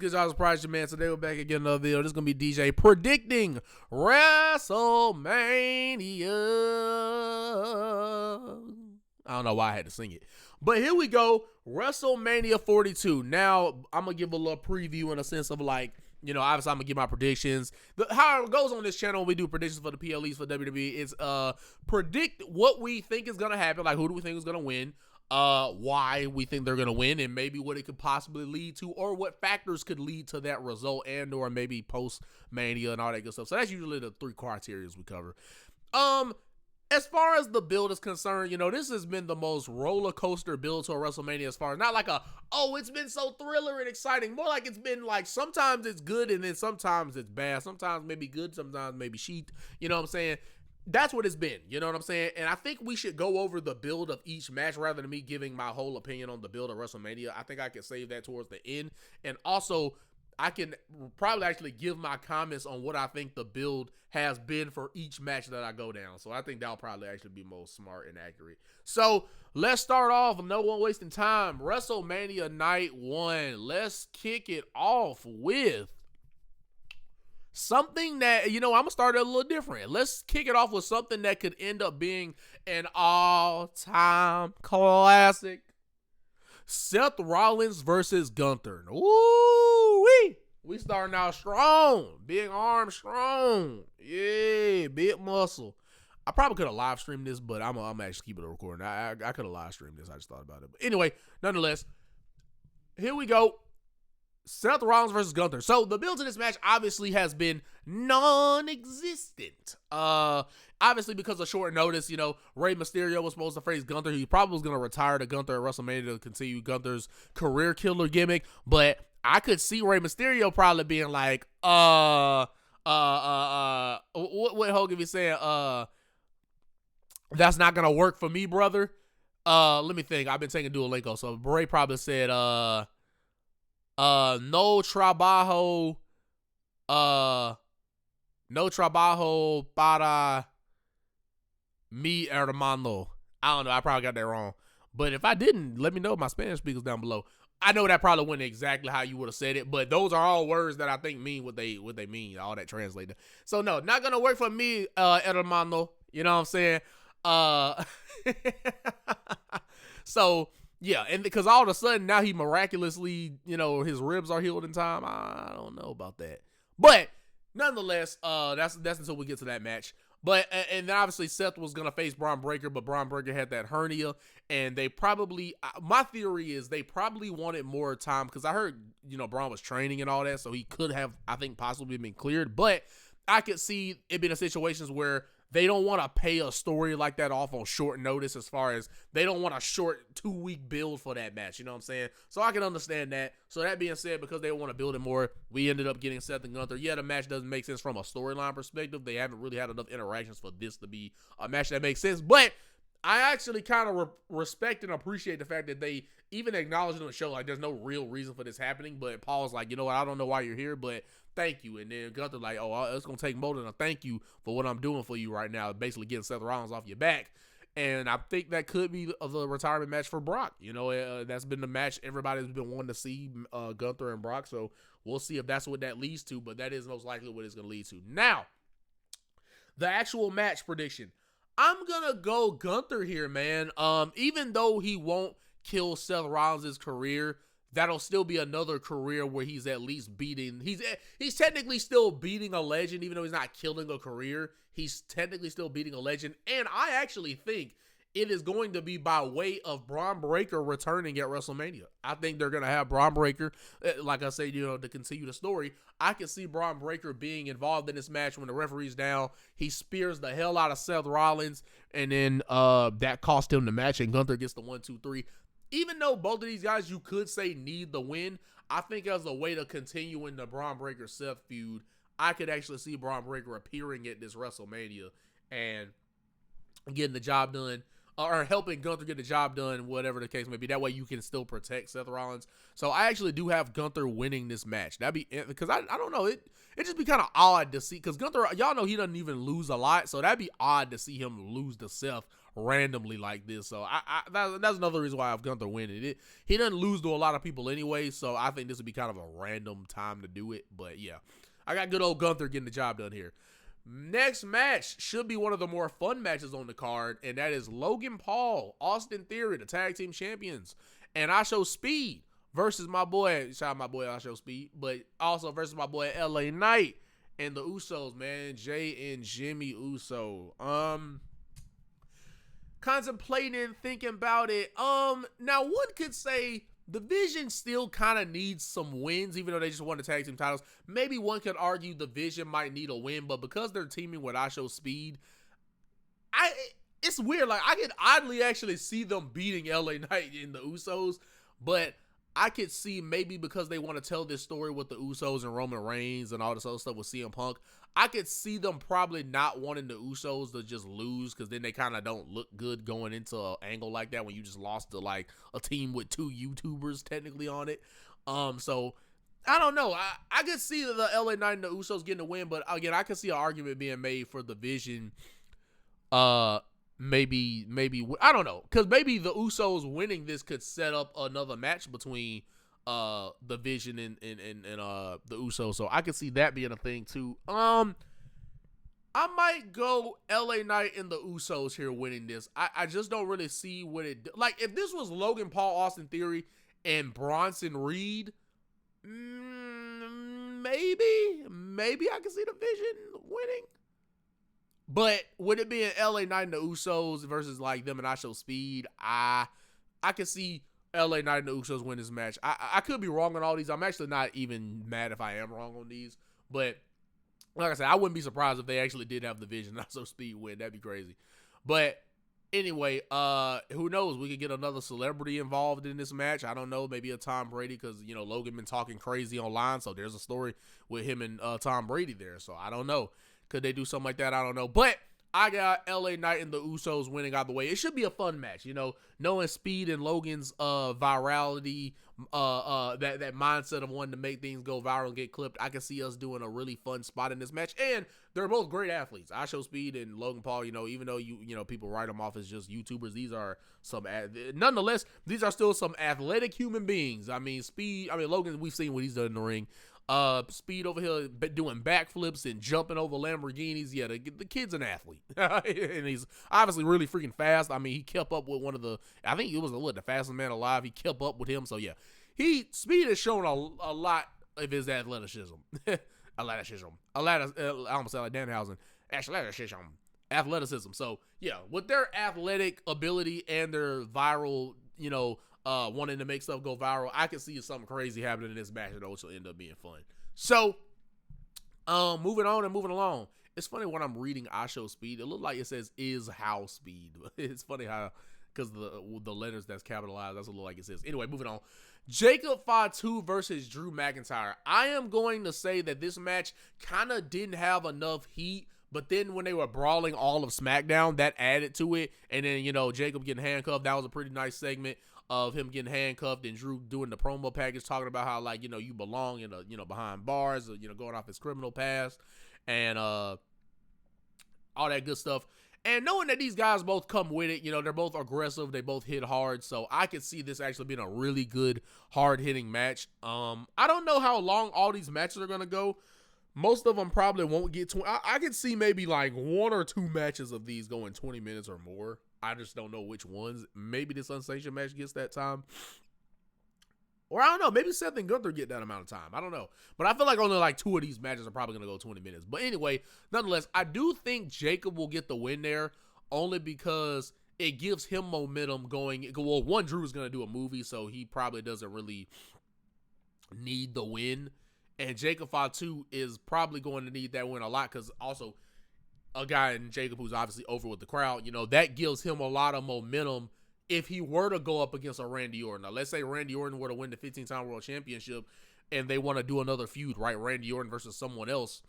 good? Y'all surprised your man. Today we're back again another video. This is gonna be DJ predicting WrestleMania. I don't know why I had to sing it, but here we go. WrestleMania 42. Now I'm gonna give a little preview in a sense of like, you know, obviously I'm gonna give my predictions. How it goes on this channel when we do predictions for the PLEs for WWE is predict what we think is gonna happen, like who do we think is gonna win, why we think they're gonna win, and maybe what it could possibly lead to, or what factors could lead to that result, and or maybe post Mania and all that good stuff. So that's usually the three criteria we cover. As far as the build is concerned, you know, this has been the most roller coaster build to a WrestleMania as far as not like it's been so thriller and exciting. More like it's been like sometimes it's good and then sometimes it's bad. Sometimes maybe good, sometimes maybe shit. You know what I'm saying? That's what it's been. You know what I'm saying? And I think we should go over the build of each match rather than me giving my whole opinion on the build of WrestleMania. I think I can save that towards the end. And also, I can probably actually give my comments on what I think the build has been for each match that I go down. So I think that'll probably actually be most smart and accurate. So let's start off. No one wasting time. WrestleMania Night 1. Let's kick it off with something that, you know, I'm going to start it a little different. Let's kick it off with something that could end up being an all-time classic. Seth Rollins versus Gunther. Woo-wee! We starting out strong. Big arm strong. Yeah, big muscle. I probably could have live streamed this, but I'm actually keeping it recording. I could have live streamed this. I just thought about it. But anyway, nonetheless, here we go. Seth Rollins versus Gunther. So the build to this match obviously has been non-existent. Obviously because of short notice, you know, Rey Mysterio was supposed to face Gunther. He probably was going to retire to Gunther at WrestleMania to continue Gunther's career killer gimmick. But I could see Rey Mysterio probably being like, what Hogan be saying? That's not going to work for me, brother. Let me think. I've been taking Duolingo. So Rey probably said, no trabajo para mi hermano. I don't know. I probably got that wrong. But if I didn't, let me know, my Spanish speakers down below. I know that probably wasn't exactly how you would have said it, but those are all words that I think mean what they mean, all that translated. So no, not going to work for me, hermano. You know what I'm saying? So yeah, and because all of a sudden now he miraculously, you know, his ribs are healed in time. I don't know about that, but nonetheless, that's until we get to that match. But and then obviously Seth was gonna face Braun Breaker, but Braun Breaker had that hernia, and they probably, my theory is they probably wanted more time because I heard, you know, Braun was training and all that, so he could have, I think, possibly been cleared. But I could see it being in situations where they don't want to pay a story like that off on short notice, as far as they don't want a short 2-week build for that match. You know what I'm saying? So I can understand that. So that being said, because they want to build it more, we ended up getting Seth and Gunther. Yeah, the match doesn't make sense from a storyline perspective. They haven't really had enough interactions for this to be a match that makes sense. But I actually kind of respect and appreciate the fact that they even acknowledged on the show, like, there's no real reason for this happening. But Paul's like, you know what? I don't know why you're here, but thank you. And then Gunther like, it's going to take more than a thank you for what I'm doing for you right now. Basically getting Seth Rollins off your back. And I think that could be the retirement match for Brock. You know, that's been the match everybody's been wanting to see, Gunther and Brock. So we'll see if that's what that leads to. But that is most likely what it's going to lead to. Now, the actual match prediction. I'm going to go Gunther here, man. Even though he won't kill Seth Rollins' career, that'll still be another career where he's at least beating. He's technically still beating a legend, even though he's not killing a career. He's technically still beating a legend. And I actually think it is going to be by way of Braun Breaker returning at WrestleMania. I think they're going to have Braun Breaker, like I said, you know, to continue the story. I can see Braun Breaker being involved in this match when the referee's down. He spears the hell out of Seth Rollins, and then that cost him the match, and Gunther gets the 1, 2, 3. Even though both of these guys, you could say, need the win, I think as a way to continue in the Braun Breaker-Seth feud, I could actually see Braun Breaker appearing at this WrestleMania and getting the job done, or helping Gunther get the job done, whatever the case may be. That way you can still protect Seth Rollins. So I actually do have Gunther winning this match. That'd be, because I don't know, it just be kind of odd to see, because Gunther, y'all know he doesn't even lose a lot, so that'd be odd to see him lose to Seth randomly like this. So that's another reason why I have Gunther winning. He doesn't lose to a lot of people anyway, so I think this would be kind of a random time to do it. But yeah, I got good old Gunther getting the job done here. Next match should be one of the more fun matches on the card, and that is Logan Paul, Austin Theory, the tag team champions, and I Show Speed versus my boy, shout out my boy I Show Speed, but also versus my boy LA Knight and the Usos, man, Jay and Jimmy Uso. Contemplating, thinking about it. Now one could say the Vision still kind of needs some wins, even though they just won the tag team titles. Maybe one could argue the Vision might need a win, but because they're teaming with I Show Speed, it's weird. Like, I could oddly actually see them beating LA Knight in the Usos, but I could see maybe because they want to tell this story with the Usos and Roman Reigns and all this other stuff with CM Punk, I could see them probably not wanting the Usos to just lose, because then they kind of don't look good going into an angle like that when you just lost to like a team with 2 YouTubers technically on it. So I don't know. I could see the LA Knight and the Usos getting a win, but again, I could see an argument being made for the Vision. Maybe I don't know, because maybe the Usos winning this could set up another match between the Vision and the Usos, so I could see that being a thing too. I might go LA Knight and the Usos here winning this. I just don't really see what it like. If this was Logan Paul, Austin Theory, and Bronson Reed, maybe I could see the Vision winning. But with it being LA Knight and the Usos versus like them and I Show Speed, I could see LA Knight and the Usos win this match. I could be wrong on all these. I'm actually not even mad if I am wrong on these. But like I said, I wouldn't be surprised if they actually did have the Vision and I Show Speed win. That'd be crazy. But anyway, who knows? We could get another celebrity involved in this match. I don't know. Maybe a Tom Brady, because, you know, Logan been talking crazy online. So there's a story with him and Tom Brady there. So I don't know. Could they do something like that? I don't know. But I got LA Knight and the Usos winning out the way. It should be a fun match, you know, knowing Speed and Logan's virality, that mindset of wanting to make things go viral and get clipped. I can see us doing a really fun spot in this match. And they're both great athletes. I Show Speed and Logan Paul, you know, even though you know people write them off as just YouTubers, these are nonetheless, these are still some athletic human beings. I mean, Logan, we've seen what he's done in the ring. Speed over here doing backflips and jumping over Lamborghinis. Yeah, the kid's an athlete. And he's obviously really freaking fast. I mean, he kept up with one of the, I think it was the fastest man alive. He kept up with him. So yeah, Speed has shown a lot of his athleticism. I almost said like Danhausen. Athleticism. So yeah, with their athletic ability and their viral, you know, wanting to make stuff go viral, I can see something crazy happening in this match that also end up being fun. So, moving on and moving along. It's funny when I'm reading I Show Speed, it looks like it says is how speed. It's funny how, because the letters that's capitalized, that's what it looks like it says. Anyway, moving on. Jacob Fatu versus Drew McIntyre. I am going to say that this match kind of didn't have enough heat, but then when they were brawling all of SmackDown, that added to it. And then, you know, Jacob getting handcuffed, that was a pretty nice segment of him getting handcuffed and Drew doing the promo package, talking about how, like, you know, you belong in you know, behind bars, or, you know, going off his criminal past and all that good stuff. And knowing that these guys both come with it, you know, they're both aggressive, they both hit hard, so I could see this actually being a really good, hard-hitting match. I don't know how long all these matches are going to go. Most of them probably won't get 20. I could see maybe like 1 or 2 matches of these going 20 minutes or more. I just don't know which ones. Maybe this unsanctioned match gets that time. Or I don't know. Maybe Seth and Gunther get that amount of time. I don't know. But I feel like only like 2 of these matches are probably going to go 20 minutes. But anyway, nonetheless, I do think Jacob will get the win there, only because it gives him momentum going. Well, one, Drew is going to do a movie, so he probably doesn't really need the win. And Jacob Fatu is probably going to need that win a lot, because also a guy in Jacob who's obviously over with the crowd, you know, that gives him a lot of momentum if he were to go up against a Randy Orton. Now, let's say Randy Orton were to win the 15-time World Championship and they want to do another feud, right? Randy Orton versus someone else.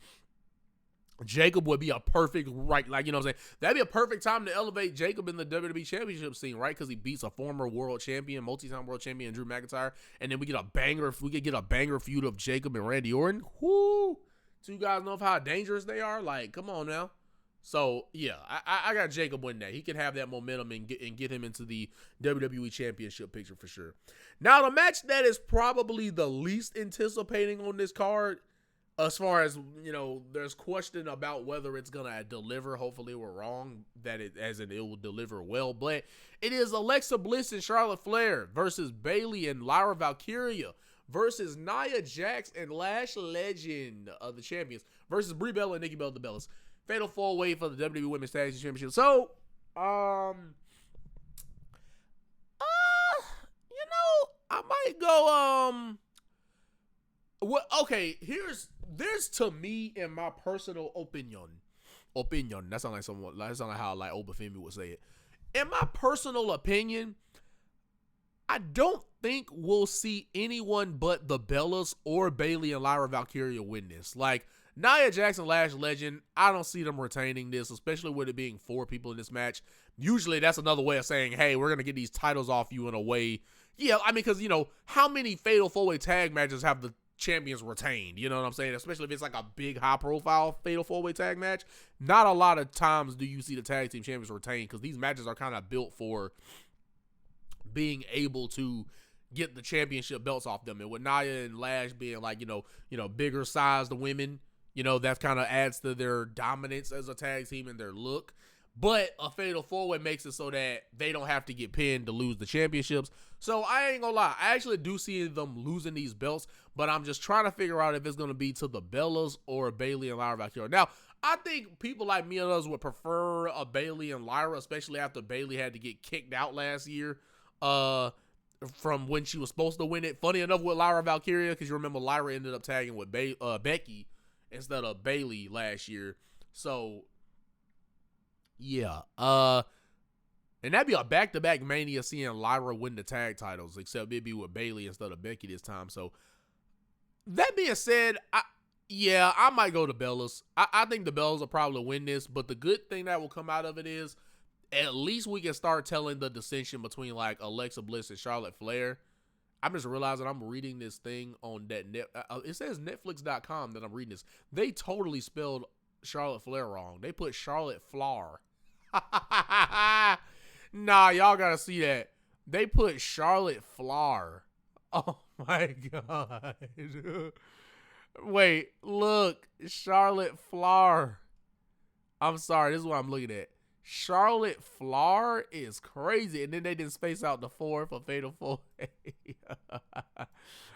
Jacob would be a perfect, right, like, you know what I'm saying? That'd be a perfect time to elevate Jacob in the WWE Championship scene, right? Because he beats a former world champion, multi-time world champion, Drew McIntyre, and then we get a banger feud of Jacob and Randy Orton. Whoo! So you guys know how dangerous they are? Like, come on now. So yeah, I got Jacob win that. He can have that momentum and get him into the WWE Championship picture for sure. Now the match that is probably the least anticipating on this card, as far as there's question about whether it's gonna deliver. Hopefully we're wrong that it will deliver well, but it is Alexa Bliss and Charlotte Flair versus Bayley and Lyra Valkyria versus Nia Jax and Lash Legend of the champions versus Brie Bella and Nikki Bella the Bellas. Fatal 4-way for the WWE Women's Tag Team Championship. So, I might go, there's to me, in my personal opinion, that sounds like how like Obafemi would say it. In my personal opinion, I don't think we'll see anyone but the Bellas or Bayley and Lyra Valkyria win this. Like, Nia Jax and Lash Legend, I don't see them retaining this, especially with it being 4 people in this match. Usually that's another way of saying, hey, we're going to get these titles off you in a way. Yeah, I mean, because, how many Fatal 4-way tag matches have the champions retained? You know what I'm saying? Especially if it's like a big high-profile Fatal 4-way tag match. Not a lot of times do you see the tag team champions retained, because these matches are kind of built for being able to get the championship belts off them. And with Nia and Lash being like, bigger sized women, that kind of adds to their dominance as a tag team and their look. But a Fatal 4-way makes it so that they don't have to get pinned to lose the championships. So I ain't gonna lie, I actually do see them losing these belts, but I'm just trying to figure out if it's gonna be to the Bellas or Bayley and Lyra Valkyria. Now, I think people like me and others would prefer a Bayley and Lyra, especially after Bayley had to get kicked out last year from when she was supposed to win it. Funny enough with Lyra Valkyria, because you remember Lyra ended up tagging with Becky instead of Bayley last year. So yeah, and that'd be a back-to-back Mania seeing Lyra win the tag titles, except it'd be with Bayley instead of Becky this time. So that being said, I might go to Bellas. I think the Bellas will probably win this, but the good thing that will come out of it is at least we can start telling the distinction between like Alexa Bliss and Charlotte Flair. I'm just realizing I'm reading this thing on that it says Netflix.com that I'm reading this. They totally spelled Charlotte Flair wrong. They put Charlotte Flair. Nah, y'all gotta see that. They put Charlotte Flair. Oh my god. Wait, look. Charlotte Flair. I'm sorry, this is what I'm looking at. Charlotte Flair is crazy. And then they didn't space out the 4 for Fatal 4-way.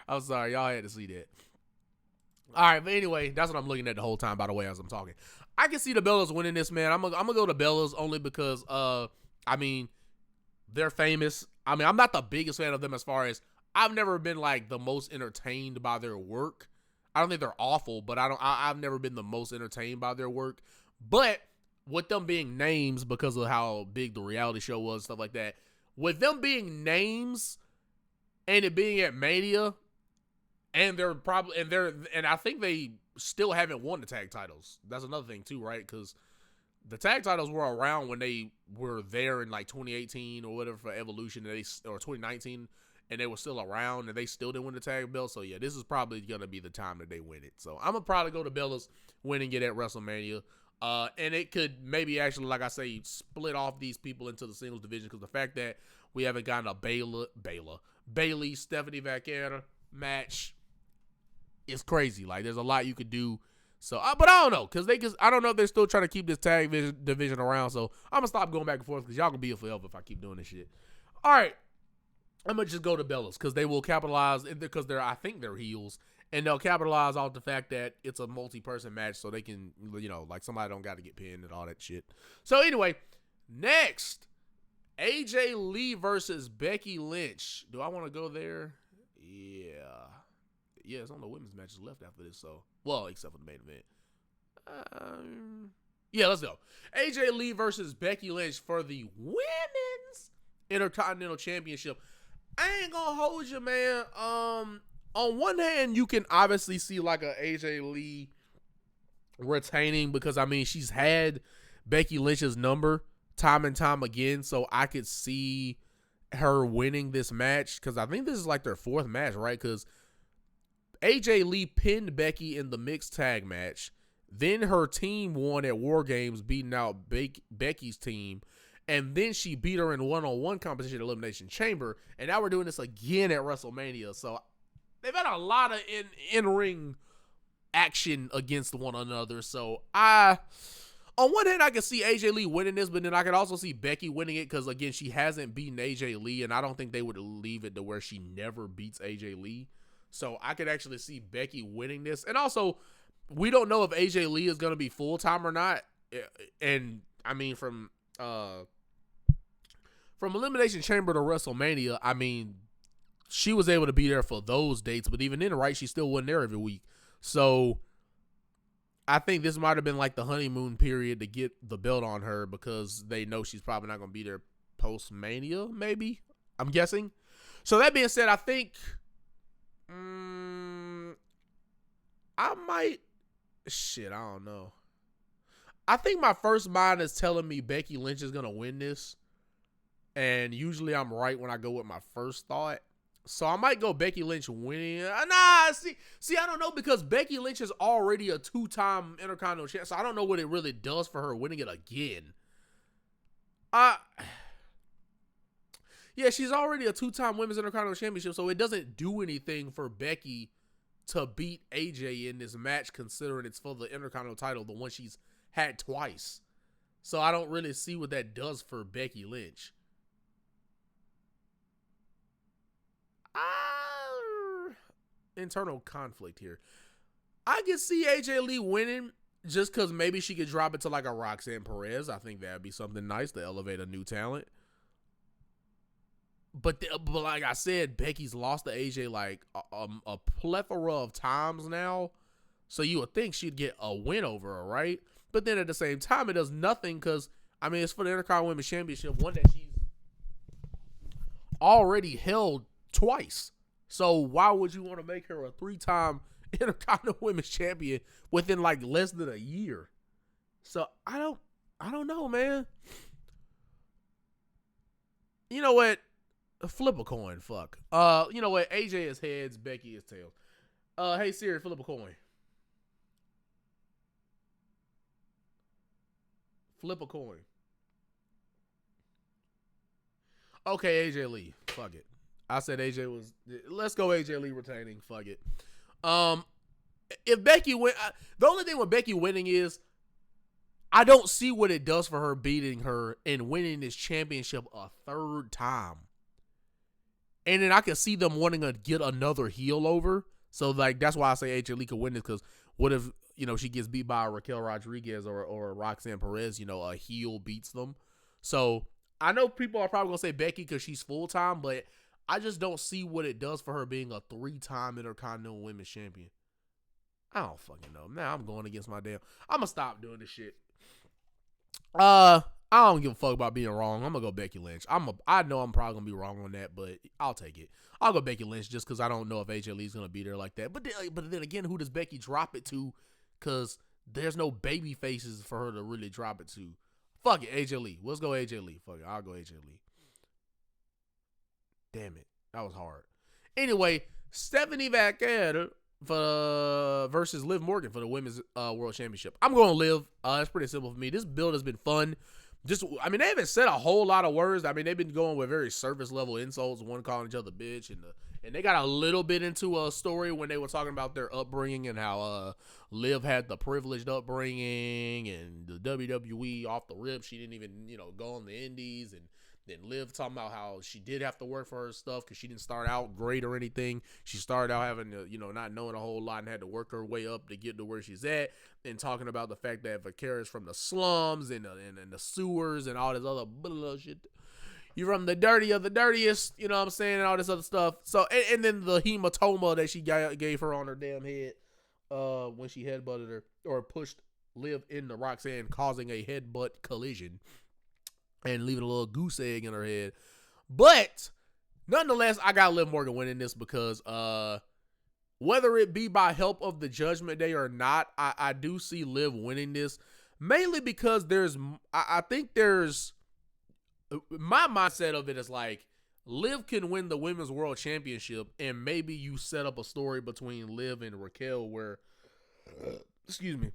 I'm sorry, y'all had to see that. All right, but anyway, that's what I'm looking at the whole time, by the way, as I'm talking. I can see the Bellas winning this, man. I'm gonna go to Bellas only because, they're famous. I mean, I'm not the biggest fan of them as far as I've never been like the most entertained by their work. I don't think they're awful, but I've never been the most entertained by their work. But with them being names because of how big the reality show was and stuff like that, with them being names and it being at Mania, and I think they still haven't won the tag titles. That's another thing too, right? Because the tag titles were around when they were there in like 2018 or whatever for Evolution, or 2019, and they were still around and they still didn't win the tag belt. So yeah, this is probably gonna be the time that they win it. So I'm gonna probably go to Bellas, winning it at WrestleMania. And it could maybe actually, like I say, split off these people into the singles division, because the fact that we haven't gotten a Bayley Stephanie Vaquera match is crazy. Like, there's a lot you could do. So, but I don't know, because I don't know if they're still trying to keep this tag division around. So I'm gonna stop going back and forth, because y'all gonna be here forever if I keep doing this shit. All right, I'm gonna just go to Bellas, because they will capitalize, because I think they're heels. And they'll capitalize off the fact that it's a multi-person match, so they can, like somebody don't got to get pinned and all that shit. So anyway, next, AJ Lee versus Becky Lynch. Do I want to go there? Yeah. Yeah, it's only women's matches left after this, so. Well, except for the main event. Yeah, let's go. AJ Lee versus Becky Lynch for the Women's Intercontinental Championship. I ain't gonna hold you, man. On one hand, you can obviously see like a AJ Lee retaining, because I mean, she's had Becky Lynch's number time and time again, so I could see her winning this match, because I think this is like their 4th match, right? Because AJ Lee pinned Becky in the mixed tag match. Then her team won at War Games, beating out Becky's team. And then she beat her in one-on-one competition at Elimination Chamber. And now we're doing this again at WrestleMania. So they've had a lot of in-ring action against one another. So on one hand, I can see AJ Lee winning this, but then I could also see Becky winning it because, again, she hasn't beaten AJ Lee, and I don't think they would leave it to where she never beats AJ Lee. So I could actually see Becky winning this. And also, we don't know if AJ Lee is going to be full-time or not. And, I mean, from Elimination Chamber to WrestleMania, I mean, she was able to be there for those dates, but even then, right, she still wasn't there every week. So I think this might have been like the honeymoon period to get the belt on her because they know she's probably not going to be there post-Mania, maybe, I'm guessing. So that being said, I think I might, I don't know. I think my first mind is telling me Becky Lynch is going to win this. And usually I'm right when I go with my first thought. So I might go Becky Lynch winning. See, I don't know because Becky Lynch is already a 2-time Intercontinental champ. So I don't know what it really does for her winning it again. Yeah, she's already a 2-time Women's Intercontinental Championship. So it doesn't do anything for Becky to beat AJ in this match, considering it's for the Intercontinental title, the one she's had twice. So I don't really see what that does for Becky Lynch. Internal conflict here. I can see AJ Lee winning just because maybe she could drop it to like a Roxanne Perez. I think that would be something nice to elevate a new talent. But like I said, Becky's lost to AJ like a plethora of times now. So you would think she'd get a win over her, right? But then at the same time, it does nothing because, I mean, it's for the Intercontinental Women's Championship, one that she's already held twice. So why would you want to make her a 3-time Intercontinental Women's Champion within like less than a year? So I don't know, man. You know what? Flip a coin, fuck. You know what? AJ is heads, Becky is tails. Hey Siri, flip a coin. Flip a coin. Okay, AJ Lee. Fuck it. I said AJ was. Let's go AJ Lee retaining. Fuck it. If Becky win, the only thing with Becky winning is I don't see what it does for her beating her and winning this championship a 3rd time. And then I can see them wanting to get another heel over. So like that's why I say AJ Lee could win this, because what if, you know, she gets beat by Raquel Rodriguez or Roxanne Perez, you know, a heel beats them. So I know people are probably gonna say Becky because she's full-time, but I just don't see what it does for her being a 3-time Intercontinental Women's Champion. I don't fucking know. Now I'm going against my damn. I'm gonna stop doing this shit. I don't give a fuck about being wrong. I'm gonna go Becky Lynch. I know I'm probably gonna be wrong on that, but I'll take it. I'll go Becky Lynch just because I don't know if AJ Lee's gonna be there like that. But then again, who does Becky drop it to? Because there's no baby faces for her to really drop it to. Fuck it, AJ Lee. Let's go AJ Lee. Fuck it, I'll go AJ Lee. Damn it, that was hard. Anyway, Stephanie Vaquer versus Liv Morgan for the Women's World Championship. I'm going to Liv. It's pretty simple for me. This build has been fun. I mean, they haven't said a whole lot of words. I mean, they've been going with very surface level insults, one calling each other bitch, and they got a little bit into a story when they were talking about their upbringing and how Liv had the privileged upbringing and the WWE off the rip. She didn't even, go on the indies, and then Liv talking about how she did have to work for her stuff because she didn't start out great or anything. She started out having to, not knowing a whole lot and had to work her way up to get to where she's at. And talking about the fact that Vaquer is from the slums and the sewers and all this other bullshit. You're from the dirty of the dirtiest, you know what I'm saying, and all this other stuff. So, and then the hematoma that she gave her on her damn head when she headbutted her or pushed Liv into Roxanne, causing a headbutt collision and leaving a little goose egg in her head. But nonetheless, I got Liv Morgan winning this because whether it be by help of the Judgment Day or not, I do see Liv winning this. Mainly because I think there's my mindset of it is like Liv can win the Women's World Championship, and maybe you set up a story between Liv and Raquel where, excuse me,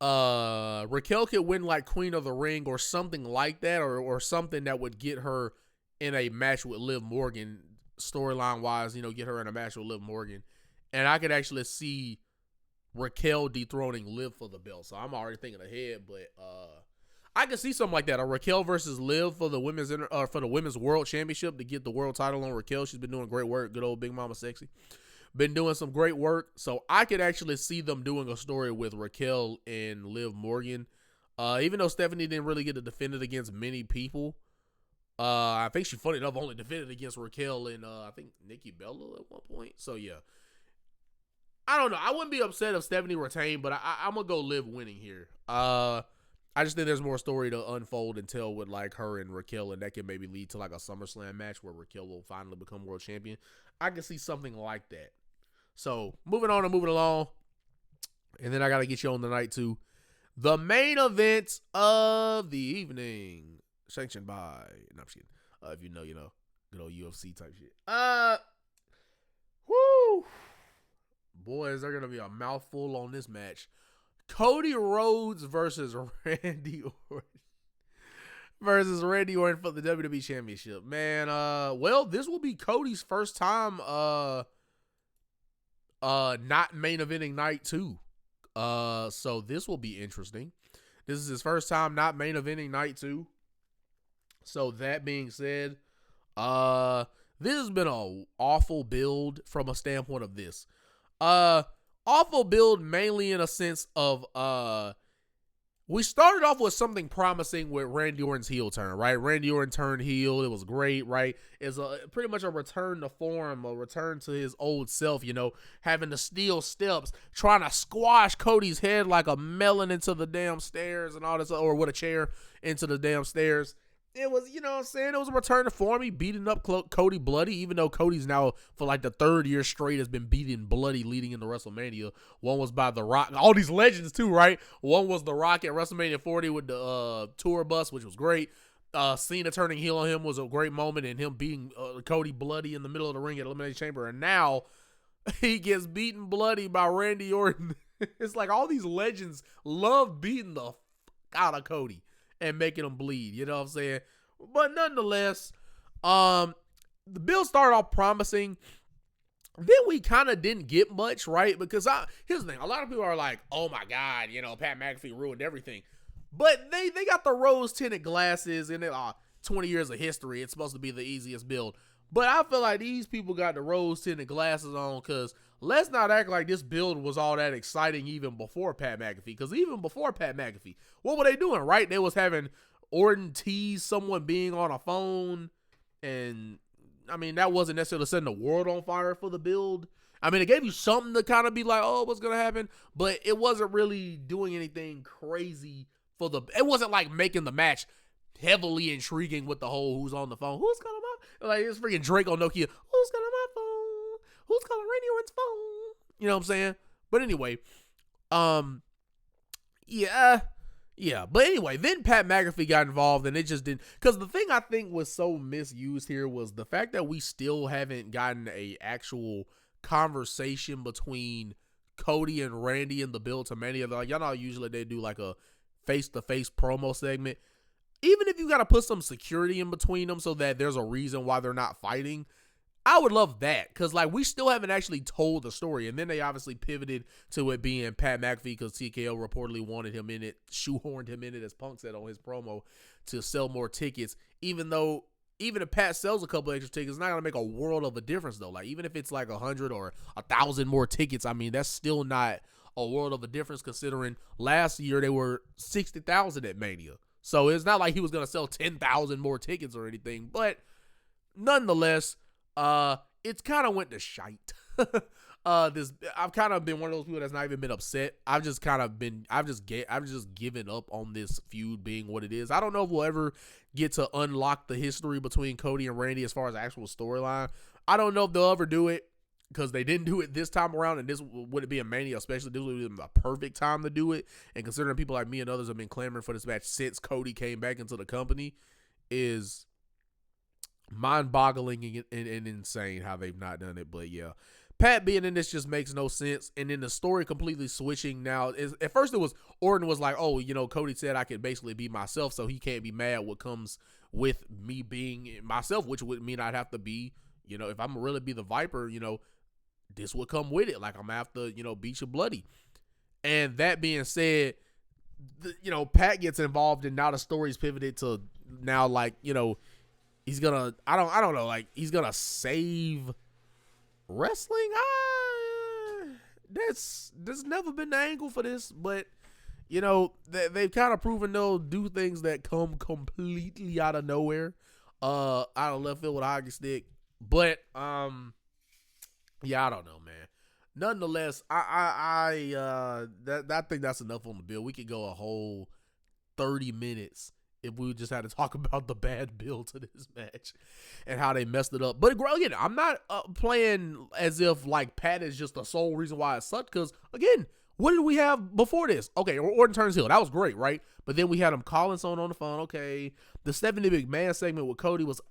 Raquel could win like Queen of the Ring or something like that, or something that would get her in a match with Liv Morgan, storyline wise, get her in a match with Liv Morgan. And I could actually see Raquel dethroning Liv for the belt. So I'm already thinking ahead, but I could see something like that. A Raquel versus Liv for the women's world championship to get the world title on Raquel. She's been doing great work. Good old Big Mama Sexy. Been doing some great work. So I could actually see them doing a story with Raquel and Liv Morgan. Even though Stephanie didn't really get to defend it against many people. I think she, funny enough, only defended against Raquel and I think Nikki Bella at one point. So yeah. I don't know. I wouldn't be upset if Stephanie retained, but I'm going to go Liv winning here. I just think there's more story to unfold and tell with like her and Raquel, and that can maybe lead to like a SummerSlam match where Raquel will finally become world champion. I can see something like that. So, moving on and moving along. And then I got to get you on tonight to the main event of the evening. Sanctioned by, no, I'm just kidding. If you know, good old UFC type shit. Woo! Boy, is there going to be a mouthful on this match. Cody Rhodes versus Randy Orton. Versus Randy Orton for the WWE Championship. Man, well, this will be Cody's first time not main eventing night 2. So this will be interesting. This is his first time not main eventing night 2. So that being said, this has been an awful build from a standpoint of this. Awful build mainly in a sense of we started off with something promising with Randy Orton's heel turn, right? Randy Orton turned heel. It was great, right? It's pretty much a return to form, a return to his old self, having to steal steps, trying to squash Cody's head like a melon into the damn stairs and all this, or with a chair into the damn stairs. It was, it was a return to form. He beating up Cody bloody, even though Cody's now, for like the 3rd year straight, has been beaten bloody leading into WrestleMania. One was by The Rock. All these legends, too, right? One was The Rock at WrestleMania 40 with the tour bus, which was great. Cena turning heel on him was a great moment, and him beating Cody bloody in the middle of the ring at Elimination Chamber. And now he gets beaten bloody by Randy Orton. It's like all these legends love beating the fuck out of Cody and making them bleed, you know what I'm saying? But nonetheless, the build started off promising. Then we kind of didn't get much, right? Because here's the thing. A lot of people are like, oh my God, Pat McAfee ruined everything. But they got the rose-tinted glasses and 20 years of history. It's supposed to be the easiest build. But I feel like these people got the rose-tinted glasses on because let's not act like this build was all that exciting even before Pat McAfee. Because even before Pat McAfee, what were they doing, right? They was having Orton tease someone being on a phone. And, that wasn't necessarily setting the world on fire for the build. It gave you something to kind of be like, oh, what's going to happen? But it wasn't really doing anything crazy for it wasn't like making the match heavily intriguing with the whole who's on the phone. Who's calling my, like it's freaking Drake on Nokia. Who's calling my phone? Who's calling Randy Orton's phone? You know what I'm saying? But anyway, yeah. But anyway, then Pat McAfee got involved and it just didn't, because the thing I think was so misused here was the fact that we still haven't gotten a actual conversation between Cody and Randy in the build to Mania. Like, y'all know usually they do like a face-to-face promo segment. Even if you got to put some security in between them so that there's a reason why they're not fighting, I would love that, because like we still haven't actually told the story. And then they obviously pivoted to it being Pat McAfee because TKO reportedly wanted him in it, shoehorned him in it, as Punk said on his promo, to sell more tickets. Even if Pat sells a couple extra tickets, it's not gonna make a world of a difference though. Like even if it's like 100 or 1,000 more tickets, that's still not a world of a difference considering last year they were 60,000 at Mania. So it's not like he was going to sell 10,000 more tickets or anything. But nonetheless, it's kind of went to shite. I've kind of been one of those people that's not even been upset. I've just given up on this feud being what it is. I don't know if we'll ever get to unlock the history between Cody and Randy as far as actual storyline. I don't know if they'll ever do it, because they didn't do it this time around, and this would be a Mania, especially this would be a perfect time to do it. And considering people like me and others have been clamoring for this match since Cody came back into the company, is mind-boggling and insane how they've not done it. But yeah, Pat being in this just makes no sense. And then the story completely switching now. At first it was Orton was like, oh, Cody said I could basically be myself, so he can't be mad what comes with me being myself, which would mean I'd have to be, if I'm really be the Viper, this would come with it. Like, I'm gonna have to, beat you bloody. And that being said, Pat gets involved, and now the story's pivoted to now, like, he's gonna, I don't know, like, he's gonna save wrestling. There's never been the angle for this, but they've kind of proven they'll do things that come completely out of nowhere, out of left field with a hockey stick. But yeah, I don't know, man. Nonetheless, I think that's enough on the bill. We could go a whole 30 minutes if we just had to talk about the bad build to this match and how they messed it up. But again, I'm not playing as if like Pat is just the sole reason why it sucked. Because again, what did we have before this? Okay, Orton turns heel. That was great, right? But then we had him calling someone on the phone. Okay, the Stephanie McMahon segment with Cody was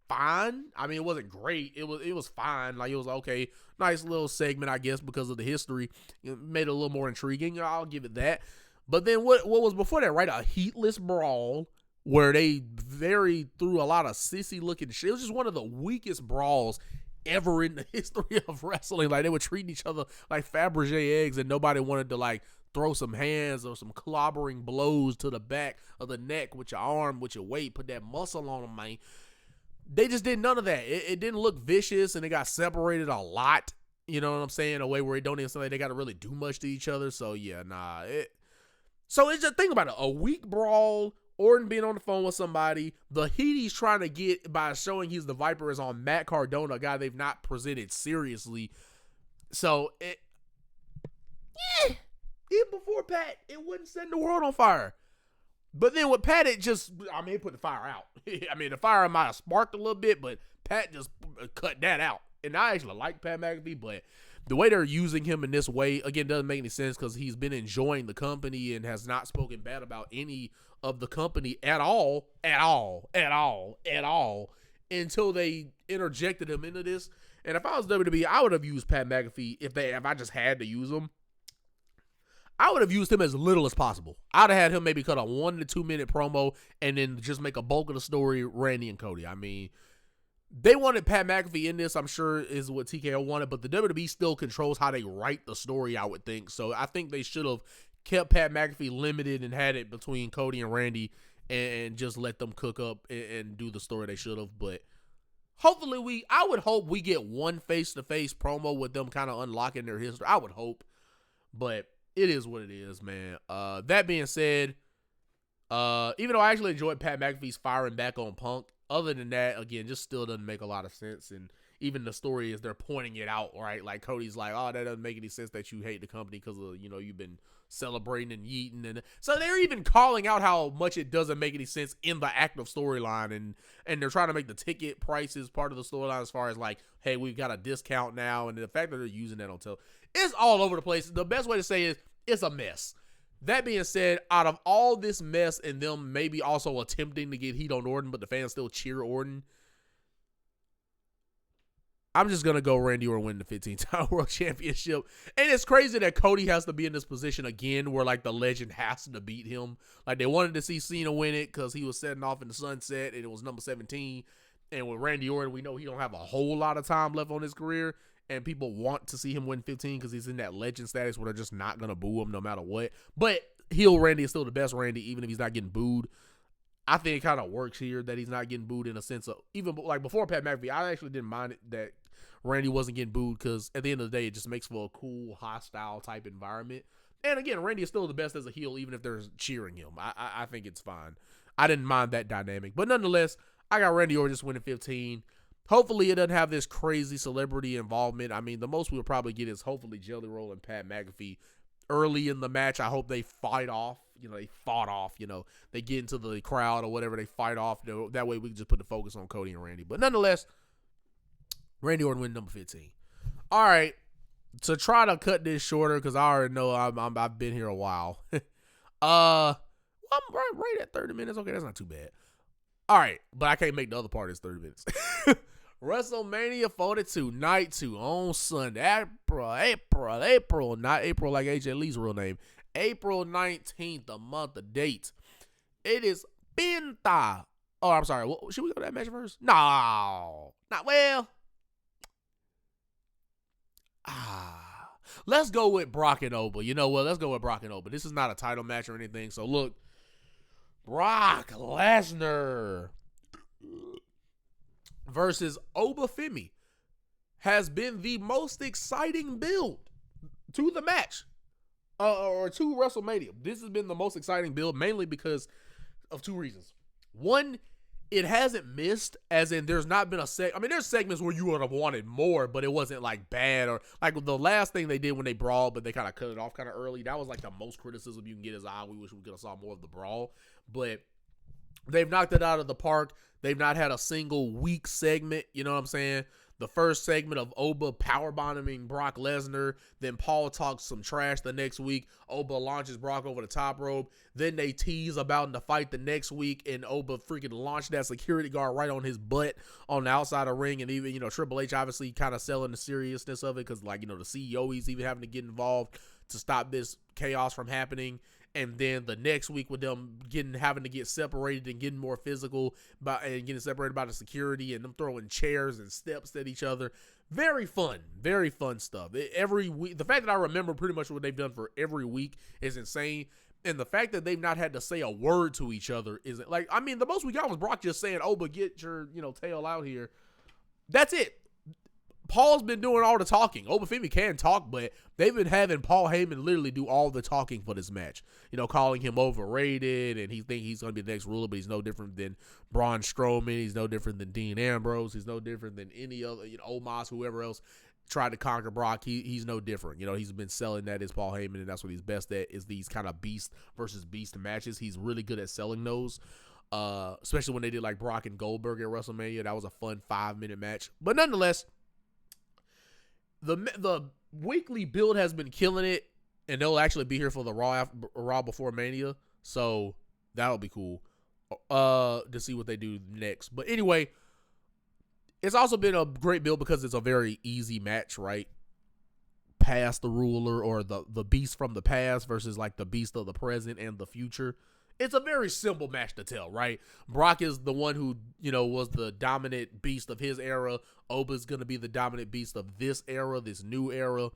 fine. I mean, it wasn't great. It was fine. Like, it was okay, nice little segment, I guess, because of the history. It made it a little more intriguing. I'll give it that. But then what was before that, right? A heatless brawl where they through a lot of sissy looking shit. It was just one of the weakest brawls ever in the history of wrestling. Like, they were treating each other like Fabergé eggs, and nobody wanted to like throw some hands or some clobbering blows to the back of the neck with your arm, with your weight, put that muscle on them, man. They just did none of that. It didn't look vicious, and it got separated a lot. You know what I'm saying? A way where it don't even sound like they got to really do much to each other. So yeah, nah. So it's just, think about it. A weak brawl, Orton being on the phone with somebody. The heat he's trying to get by showing he's the Viper is on Matt Cardona, a guy they've not presented seriously. So even before Pat, it wouldn't set the world on fire. But then with Pat, it put the fire out. I mean, the fire might have sparked a little bit, but Pat just cut that out. And I actually like Pat McAfee, but the way they're using him in this way, again, doesn't make any sense because he's been enjoying the company and has not spoken bad about any of the company at all, until they interjected him into this. And if I was WWE, I would have used Pat McAfee if I just had to use him. I would have used him as little as possible. I'd have had him maybe cut a 1 to 2 minute promo and then just make a bulk of the story Randy and Cody. I mean, they wanted Pat McAfee in this, I'm sure is what TKO wanted, but the WWE still controls how they write the story, I would think. So I think they should have kept Pat McAfee limited and had it between Cody and Randy and just let them cook up and do the story they should have. But hopefully I would hope we get one face-to-face promo with them kind of unlocking their history. I would hope, but it is what it is, man. That being said, even though I actually enjoyed Pat McAfee's firing back on Punk, other than that, again, just still doesn't make a lot of sense. And even the story is they're pointing it out, right? Like, Cody's like, oh, that doesn't make any sense that you hate the company because of, you've been celebrating and yeeting. And so they're even calling out how much it doesn't make any sense in the active storyline. And they're trying to make the ticket prices part of the storyline as far as like, hey, we've got a discount now. And the fact that they're using that on television, it's all over the place. The best way to say is it's a mess. That being said, out of all this mess and them maybe also attempting to get heat on Orton, but the fans still cheer Orton, I'm just going to go Randy Orton win the 15-time World Championship. And it's crazy that Cody has to be in this position again where, like, the legend has to beat him. Like, they wanted to see Cena win it because he was setting off in the sunset and it was number 17. And with Randy Orton, we know he don't have a whole lot of time left on his career. And people want to see him win 15 because he's in that legend status where they're just not going to boo him no matter what. But heel Randy is still the best Randy, even if he's not getting booed. I think it kind of works here that he's not getting booed in a sense of, even like before Pat McAfee, I actually didn't mind it that Randy wasn't getting booed because at the end of the day, it just makes for a cool, hostile type environment. And again, Randy is still the best as a heel, even if they're cheering him. I think it's fine. I didn't mind that dynamic. But nonetheless, I got Randy Orton just winning 15. Hopefully, it doesn't have this crazy celebrity involvement. I mean, the most we'll probably get is hopefully Jelly Roll and Pat McAfee early in the match. I hope they fight off. They fought off. They get into the crowd or whatever. They fight off. That way, we can just put the focus on Cody and Randy. But nonetheless, Randy Orton win number 15. All right. To try to cut this shorter, because I already know I've been here a while. I'm right at 30 minutes. Okay, that's not too bad. All right, but I can't make the other part is 30 minutes. WrestleMania 42, night 2 on Sunday, April, not April like AJ Lee's real name. April 19th, the month of date. It is Penta. Oh, I'm sorry. Should we go to that match first? No. Not well. Let's go with Brock and Oba. You know what? Let's go with Brock and Oba. This is not a title match or anything. So, look. Brock Lesnar versus Oba Femi has been the most exciting build to the match. Or to WrestleMania. This has been the most exciting build, mainly because of two reasons. One, it hasn't missed, as in there's not been there's segments where you would have wanted more, but it wasn't like bad, or like the last thing they did when they brawled, but they kind of cut it off kind of early. That was like the most criticism you can get, is we wish we could have saw more of the brawl, but they've knocked it out of the park. They've not had a single weak segment, you know what I'm saying? The first segment of Oba powerbombing Brock Lesnar. Then Paul talks some trash the next week. Oba launches Brock over the top rope. Then they tease about the fight the next week, and Oba freaking launched that security guard right on his butt on the outside of the ring. And even, Triple H obviously kind of selling the seriousness of it, because, the CEO, he's even having to get involved to stop this chaos from happening. And then the next week with them having to get separated and getting more physical and getting separated by the security, and them throwing chairs and steps at each other. Very fun stuff. Every week, the fact that I remember pretty much what they've done for every week is insane. And the fact that they've not had to say a word to each other isn't the most we got was Brock just saying, "Oba, get your, tail out here." That's it. Paul's been doing all the talking. Oba Femi can talk, but they've been having Paul Heyman literally do all the talking for this match. Calling him overrated, and he think he's going to be the next ruler, but he's no different than Braun Strowman. He's no different than Dean Ambrose. He's no different than any other, Omos, whoever else tried to conquer Brock. He's no different. He's been selling that as Paul Heyman, and that's what he's best at, is these kind of beast versus beast matches. He's really good at selling those. Especially when they did like Brock and Goldberg at WrestleMania. That was a fun 5-minute match. But nonetheless, the weekly build has been killing it, and they'll actually be here for the Raw before Mania, so that'll be cool to see what they do next. But anyway, it's also been a great build because it's a very easy match, right? Past the ruler, or the beast from the past versus like the beast of the present and the future. It's a very simple match to tell, right? Brock is the one who, was the dominant beast of his era. Oba's going to be the dominant beast of this era, this new era,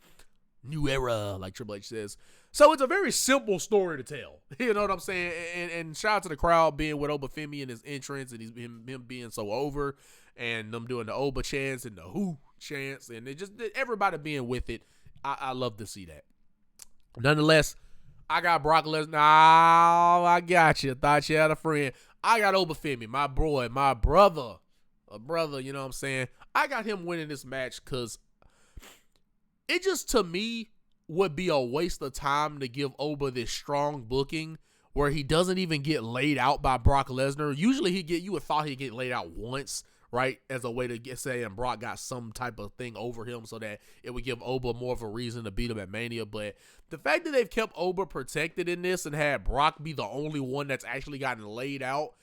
like Triple H says. So it's a very simple story to tell. You know what I'm saying? And shout out to the crowd being with Oba Femi in his entrance, and him being so over, and them doing the Oba chants and the Who chants, and it just everybody being with it. I love to see that. Nonetheless, I got Brock Lesnar. Oh, I got you. Thought you had a friend. I got Oba Femi, my boy, my brother. A brother, you know what I'm saying? I got him winning this match because it just, to me, would be a waste of time to give Oba this strong booking where he doesn't even get laid out by Brock Lesnar. Usually you would thought he'd get laid out once, right? As a way to say, and Brock got some type of thing over him so that it would give Oba more of a reason to beat him at Mania. But the fact that they've kept Oba protected in this and had Brock be the only one that's actually gotten laid out,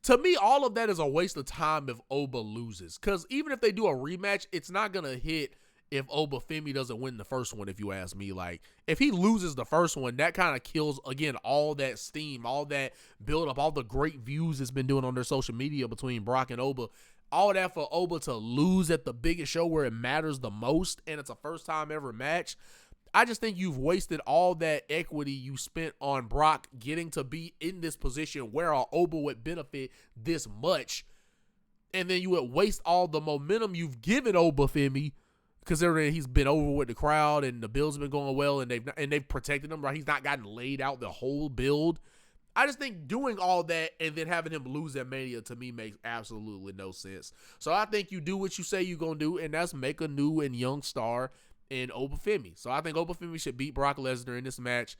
to me, all of that is a waste of time if Oba loses. Because even if they do a rematch, it's not going to hit if Oba Femi doesn't win the first one, if you ask me. Like, if he loses the first one, that kind of kills, again, all that steam, all that build up, all the great views it's been doing on their social media between Brock and Oba. All that for Oba to lose at the biggest show where it matters the most, and it's a first time ever match. I just think you've wasted all that equity you spent on Brock getting to be in this position where Oba would benefit this much. And then you would waste all the momentum you've given Oba Femi, considering he's been over with the crowd and the build's been going well, and they've protected him, right? He's not gotten laid out the whole build. I just think doing all that and then having him lose at Mania, to me, makes absolutely no sense. So I think you do what you say you're going to do, and that's make a new and young star in Oba Femi. So I think Oba Femi should beat Brock Lesnar in this match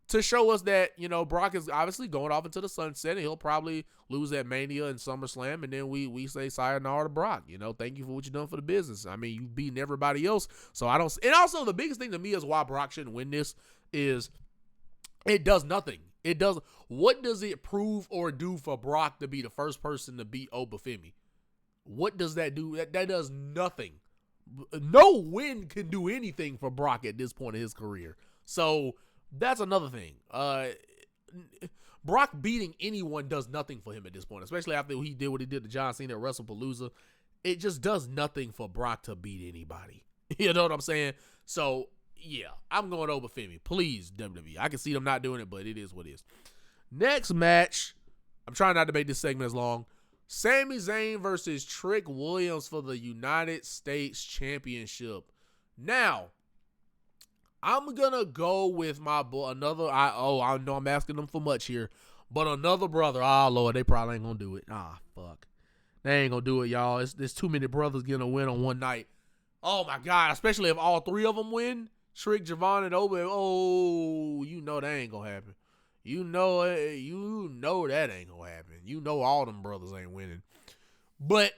to show us that, Brock is obviously going off into the sunset, and he'll probably lose at Mania and SummerSlam, and then we say sayonara to Brock. Thank you for what you've done for the business. I mean, you've beaten everybody else. So I don't. And also, the biggest thing to me is why Brock shouldn't win this is it does nothing. It doesn't. What does it prove or do for Brock to be the first person to beat Oba Femi? What does that do? That does nothing. No win can do anything for Brock at this point in his career. So that's another thing. Brock beating anyone does nothing for him at this point, especially after he did what he did to John Cena at WrestlePalooza. It just does nothing for Brock to beat anybody. You know what I'm saying? So, yeah, I'm going over Femi. Please, WWE. I can see them not doing it, but it is what it is. Next match, I'm trying not to make this segment as long. Sami Zayn versus Trick Williams for the United States Championship. Now, I'm going to go with my boy, I know I'm asking them for much here, but another brother. Oh, Lord, they probably ain't going to do it. Fuck. They ain't going to do it, y'all. There's too many brothers getting a win on one night. Oh, my God, especially if all three of them win. Trick, Javon, and Obi. Oh, you know that ain't going to happen. You know that ain't going to happen. You know all them brothers ain't winning. But,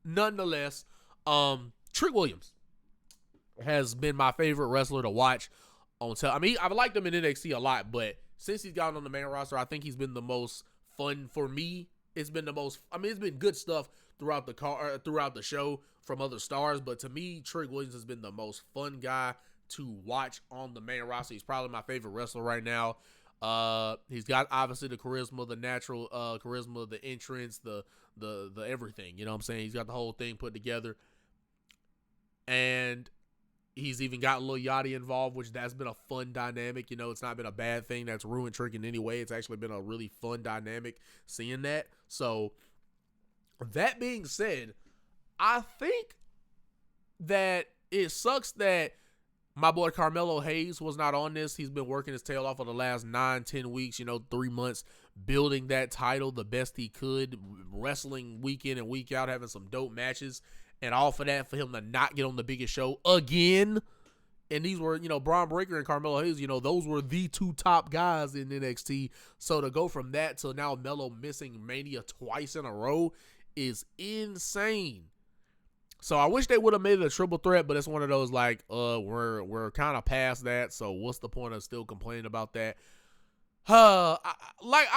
nonetheless, Trick Williams has been my favorite wrestler to watch on television. I mean, I've liked him in NXT a lot, but since he's gotten on the main roster, I think he's been the most fun for me. It's been it's been good stuff throughout the show from other stars, but to me, Trick Williams has been the most fun guy to watch on the main roster. He's probably my favorite wrestler right now. He's got obviously the charisma, the natural charisma, the entrance, the everything. You know what I'm saying? He's got the whole thing put together, and he's even got Lil Yachty involved, which that's been a fun dynamic. You know, it's not been a bad thing that's ruined Trick in any way. It's actually been a really fun dynamic seeing that. So, that being said, I think that it sucks that my boy Carmelo Hayes was not on this. He's been working his tail off for the last 9-10 weeks, 3 months, building that title the best he could, wrestling week in and week out, having some dope matches. And all for that, for him to not get on the biggest show again. And these were, Braun Breaker and Carmelo Hayes, those were the two top guys in NXT. So to go from that to now Melo missing Mania twice in a row is insane. So I wish they would have made it a triple threat, but it's one of those we're kind of past that. So what's the point of still complaining about that? I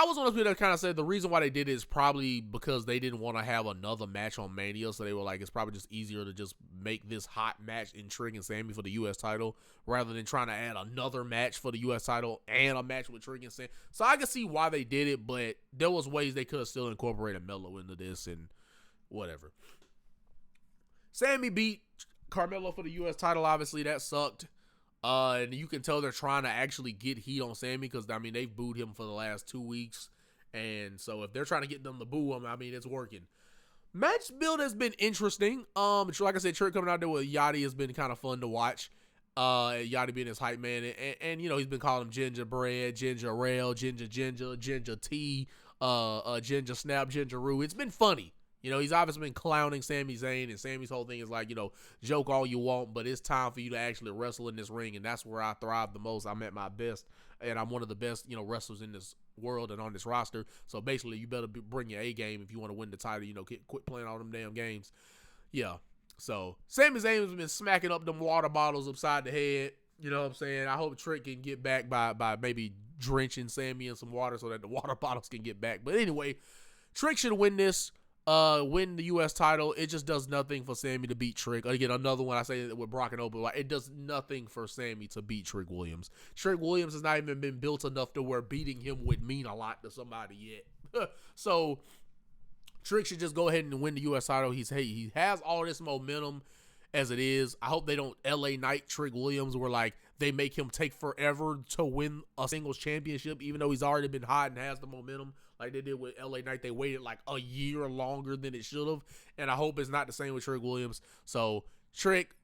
was one of those people that kind of said the reason why they did it is probably because they didn't want to have another match on Mania, so they were like, it's probably just easier to just make this hot match in Trick and Sammy for the U.S. title rather than trying to add another match for the U.S. title and a match with Trick and Sammy. So I can see why they did it, but there was ways they could have still incorporated Melo into this and whatever. Sammy beat Carmelo for the U.S. title. Obviously, that sucked. And you can tell they're trying to actually get heat on Sammy because, they've booed him for the last 2 weeks. And so if they're trying to get them to boo him, it's working. Match build has been interesting. Like I said, Trick coming out there with Yachty has been kind of fun to watch. Yachty being his hype man. And he's been calling him Gingerbread, Ginger Ale, Ginger Tea, Ginger Snap, Ginger Roo. It's been funny. He's obviously been clowning Sami Zayn, and Sami's whole thing is joke all you want, but it's time for you to actually wrestle in this ring, and that's where I thrive the most. I'm at my best, and I'm one of the best, wrestlers in this world and on this roster. So basically, you better bring your A game if you want to win the title. Quit playing all them damn games. Yeah. So Sami Zayn has been smacking up them water bottles upside the head. You know what I'm saying? I hope Trick can get back by maybe drenching Sami in some water so that the water bottles can get back. But anyway, Trick should win this. Win the U.S. title. It just does nothing for Sammy to beat Trick. Again, another one I say with Brock and Obi. It does nothing for Sammy to beat Trick Williams. Trick Williams has not even been built enough to where beating him would mean a lot to somebody yet. So Trick should just go ahead and win the U.S. title. He has all this momentum as it is. I hope they don't LA Knight Trick Williams where they make him take forever to win a singles championship, even though he's already been hot and has the momentum. Like they did with LA Knight. They waited a year longer than it should have. And I hope it's not the same with Trick Williams. So, Trick,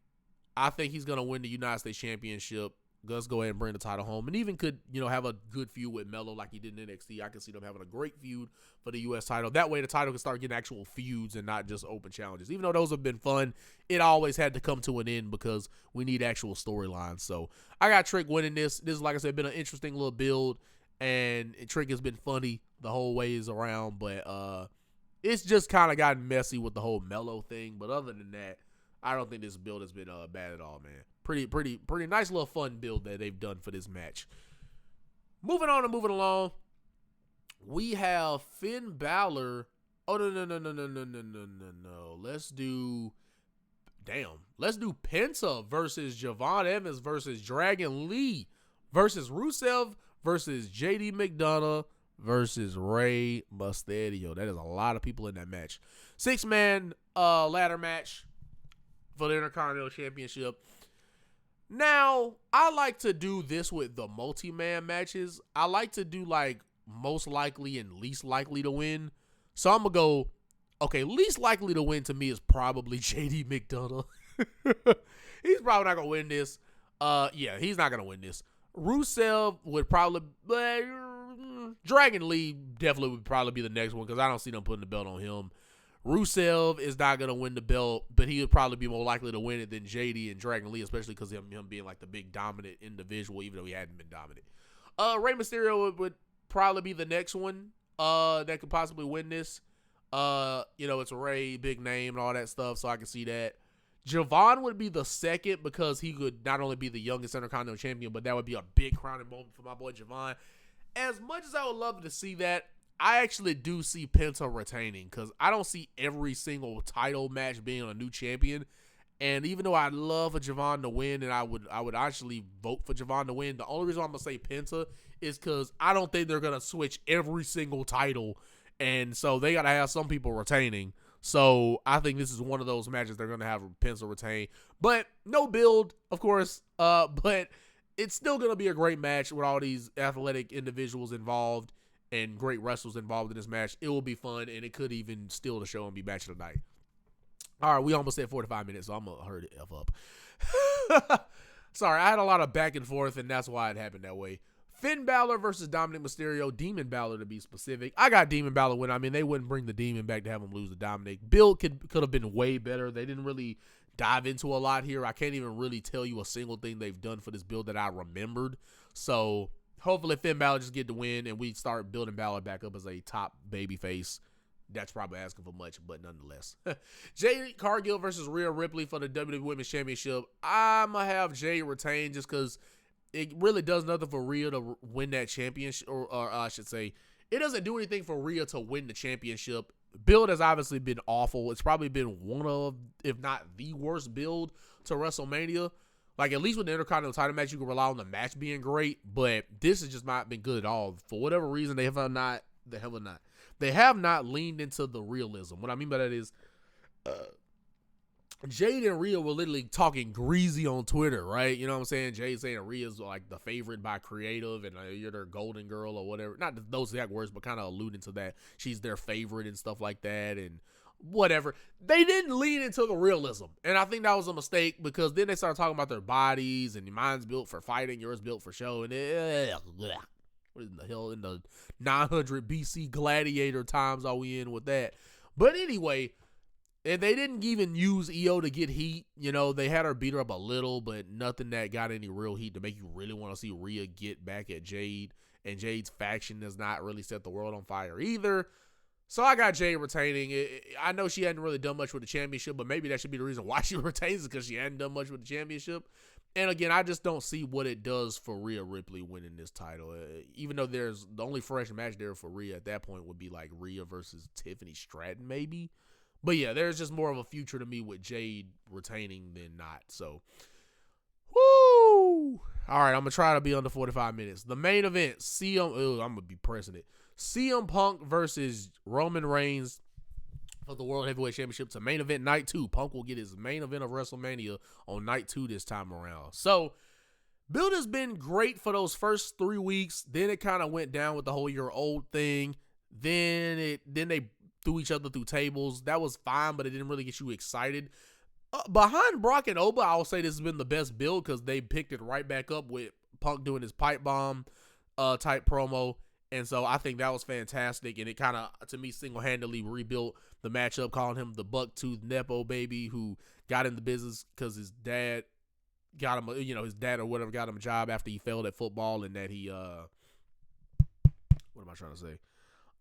I think he's going to win the United States Championship. Let's go ahead and bring the title home. And even could, have a good feud with Melo like he did in NXT. I can see them having a great feud for the U.S. title. That way the title can start getting actual feuds and not just open challenges. Even though those have been fun, it always had to come to an end because we need actual storylines. So, I got Trick winning this. This is, like I said, been an interesting little build. And Trick has been funny the whole ways around, but it's just kind of gotten messy with the whole Melo thing. But other than that, I don't think this build has been bad at all, man. Pretty nice little fun build that they've done for this match. Moving on and moving along, we have Finn Balor. Oh, no. Let's do Penta versus Javon Evans versus Dragon Lee versus Rusev versus JD McDonough versus Rey Mysterio. That is a lot of people in that match. 6-man ladder match for the Intercontinental Championship. Now, I like to do this with the multi-man matches. I like to do like most likely and least likely to win. So I'm going to go, okay, least likely to win to me is probably JD McDonough. He's probably not going to win this. Yeah, he's not going to win this. Rusev would probably, Dragon Lee definitely would probably be the next one because I don't see them putting the belt on him. Rusev is not going to win the belt, but he would probably be more likely to win it than JD and Dragon Lee, especially because of him being like the big dominant individual, even though he hadn't been dominant. Rey Mysterio would probably be the next one that could possibly win this. It's Rey, big name and all that stuff, so I can see that. Javon would be the second because he could not only be the youngest Intercontinental Champion, but that would be a big crowning moment for my boy Javon. As much as I would love to see that, I actually do see Penta retaining because I don't see every single title match being a new champion. And even though I'd love for Javon to win, and I would actually vote for Javon to win, the only reason I'm going to say Penta is because I don't think they're going to switch every single title. And so they got to have some people retaining. So I think this is one of those matches they're going to have Penta retain. But no build, of course. But it's still going to be a great match with all these athletic individuals involved and great wrestlers involved in this match. It will be fun, and it could even steal the show and be match of the night. All right, we almost hit 45 minutes, so I'm going to hurry the F up. Sorry, I had a lot of back and forth, and that's why it happened that way. Finn Balor versus Dominic Mysterio. Demon Balor, to be specific. I got Demon Balor win. I mean, they wouldn't bring the Demon back to have him lose to Dominic. Build could have been way better. They didn't really dive into a lot here. I can't even really tell you a single thing they've done for this build that I remembered. So hopefully Finn Balor just get the win, and we start building Balor back up as a top babyface. That's probably asking for much, but nonetheless. Jade Cargill versus Rhea Ripley for the WWE Women's Championship. I'm going to have Jade retain just because it really does nothing for Rhea to win that championship, or I should say, it doesn't do anything for Rhea to win the championship. Build has obviously been awful. It's probably been one of, if not the worst build to WrestleMania. Like, at least with the Intercontinental title match, you can rely on the match being great, but this has just not been good at all. For whatever reason, they have not leaned into the realism. What I mean by that is, Jade and Rhea were literally talking greasy on Twitter, right? You know what I'm saying? Jade saying Rhea's like the favorite by creative and you're their golden girl or whatever. Not those exact words, but kind of alluding to that. She's their favorite and stuff like that and whatever. They didn't lean into the realism. And I think that was a mistake because then they started talking about their bodies and mine's built for fighting, yours built for show. And what in the hell in the 900 BC gladiator times are we in with that? But anyway, and they didn't even use EO to get heat. You know, they had her beat her up a little, but nothing that got any real heat to make you really want to see Rhea get back at Jade. And Jade's faction does not really set the world on fire either. So I got Jade retaining. I know she hadn't really done much with the championship, but maybe that should be the reason why she retains it because she hadn't done much with the championship. And again, I just don't see what it does for Rhea Ripley winning this title. Even though there's the only fresh match there for Rhea at that point would be like Rhea versus Tiffany Stratton maybe. But yeah, there's just more of a future to me with Jade retaining than not. So, woo! All right, I'm going to try to be under 45 minutes. The main event, I'm going to be pressing it. CM Punk versus Roman Reigns for the World Heavyweight Championship. It's a main event night 2. Punk will get his main event of WrestleMania on night 2 this time around. So, build has been great for those first 3 weeks. Then it kind of went down with the whole year old thing. Then they threw each other through tables. That was fine, but it didn't really get you excited. Behind Brock and Oba, I'll say this has been the best build because they picked it right back up with Punk doing his pipe bomb type promo. And so I think that was fantastic. And it kind of, to me, single-handedly rebuilt the matchup, calling him the buck-toothed Nepo baby who got in the business because his dad got him, his dad or whatever got him a job after he failed at football and that he, what am I trying to say?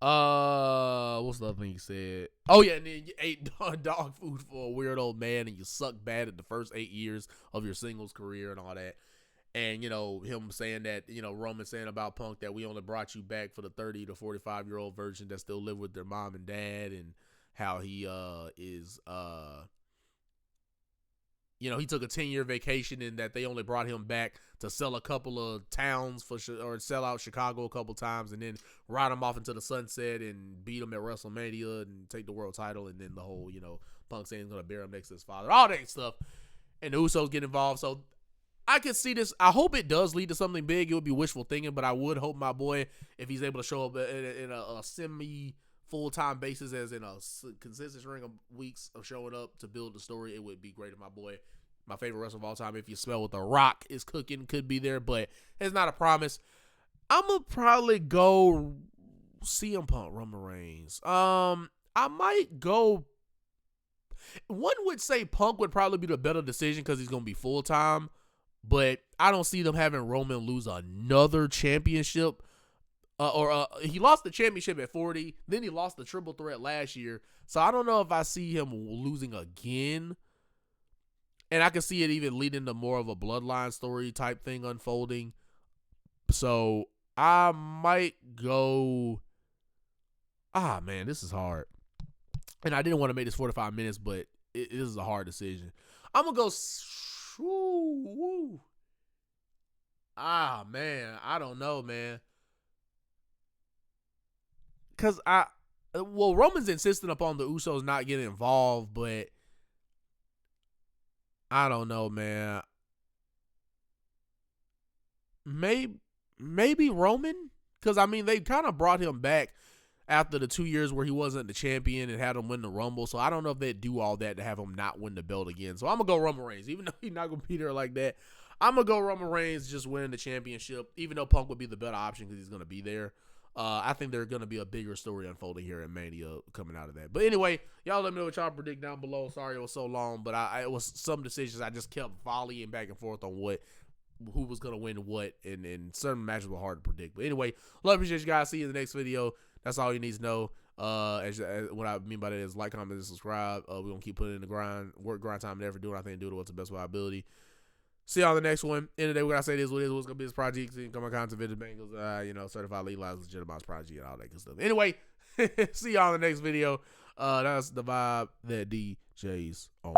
What's the other thing he said? Oh yeah, and then you ate dog food for a weird old man, and you sucked bad at the first 8 years of your singles career and all that. And, him saying that, Roman saying about Punk that we only brought you back for the 30 to 45-year-old version that still live with their mom and dad, and how he he took a 10-year vacation and that they only brought him back to sell a couple of towns or sell out Chicago a couple times and then ride him off into the sunset and beat him at WrestleMania and take the world title, and then the whole, Punk saying he's going to bury him next to his father, all that stuff. And the Usos get involved. So I could see this. I hope it does lead to something big. It would be wishful thinking, but I would hope my boy, if he's able to show up in a semi full-time basis, as in a consistent string of weeks of showing up to build the story, it would be great if my boy, my favorite wrestler of all time, if you smell what The Rock is cooking, could be there, but it's not a promise. I'm going to probably go CM Punk, Roman Reigns. I might go, one would say Punk would probably be the better decision because he's going to be full-time, but I don't see them having Roman lose another championship. He lost the championship at 40. Then he lost the triple threat last year. So I don't know if I see him losing again. And I can see it even leading to more of a bloodline story type thing unfolding. So I might go. Man, this is hard. And I didn't want to make this 45 minutes, but this is a hard decision. I'm going to go. Man, I don't know, man. Because Roman's insisting upon the Usos not getting involved, but I don't know, man. Maybe Roman? Because, they kind of brought him back after the 2 years where he wasn't the champion and had him win the Rumble. So I don't know if they'd do all that to have him not win the belt again. So I'm going to go Roman Reigns. Even though he's not going to be there like that, I'm going to go Roman Reigns just winning the championship, even though Punk would be the better option because he's going to be there. I think there's going to be a bigger story unfolding here in Mania coming out of that. But anyway, y'all let me know what y'all predict down below. Sorry it was so long, but it was some decisions I just kept volleying back and forth on who was going to win what, and certain matches were hard to predict. But anyway, appreciate you guys. See you in the next video. That's all you need to know. As what I mean by that is like, comment, and subscribe. We're going to keep putting in the grind time, and effort, doing our thing, do it what's the best of our ability. See y'all on the next one. End of the day, we gotta say this what it is, what's gonna be this project. Come on, content, video, Bengals, certified legalized, legitimized project, and all that good stuff. Anyway, see y'all in the next video. That's the vibe that DJ's on.